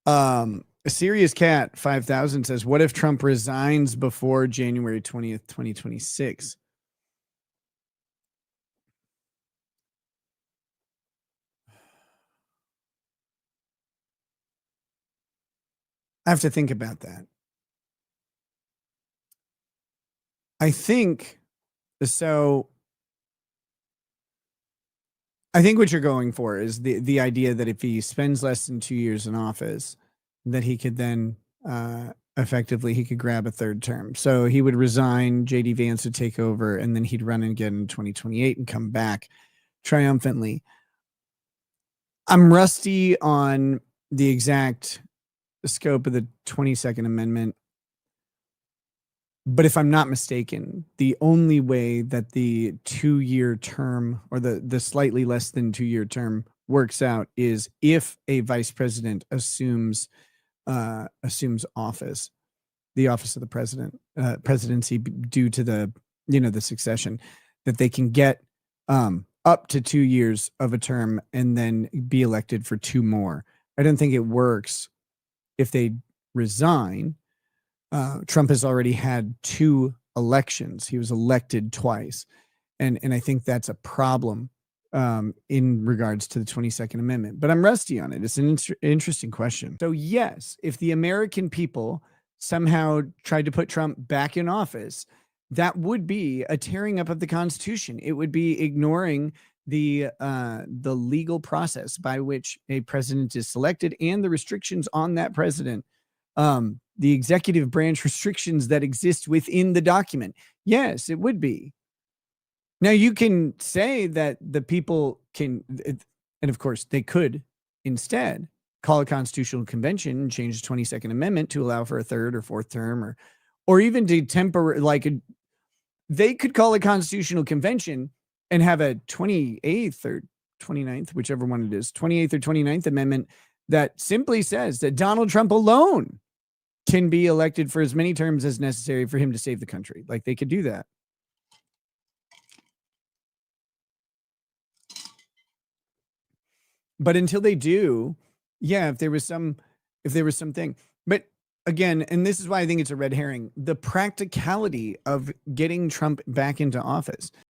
A Serious Cat 5000 says, what if Trump resigns before January 20th, 2026? I have to think about that. I think so. I think what you're going for is the idea that if he spends less than 2 years in office, that he could then effectively he could grab a third term. So he would resign, JD Vance would take over, and then he'd run again in 2028 and come back triumphantly. I'm rusty on the exact scope of the 22nd Amendment. But if I'm not mistaken, the only way that the 2-year term or the slightly less than 2-year term works out is if a vice president assumes office, the office of the presidency due to the succession, that they can get up to 2 years of a term and then be elected for 2 more. I don't think it works if they resign. Trump has already had 2 elections. He was elected twice. And I think that's a problem in regards to the 22nd Amendment. But I'm rusty on it. It's an interesting question. So yes, if the American people somehow tried to put Trump back in office, that would be a tearing up of the Constitution. It would be ignoring the legal process by which a president is selected and the restrictions on that president. The executive branch restrictions that exist within the document. Yes, it would be. Now, you can say that the people can, and of course, they could instead call a constitutional convention and change the 22nd Amendment to allow for a 3rd or 4th term, or even to they could call a constitutional convention and have a 28th or 29th, whichever one it is, 28th or 29th Amendment that simply says that Donald Trump alone can be elected for as many terms as necessary for him to save the country. Like, they could do that. But until they do, yeah, if there was something, but again, and this is why I think it's a red herring, the practicality of getting Trump back into office.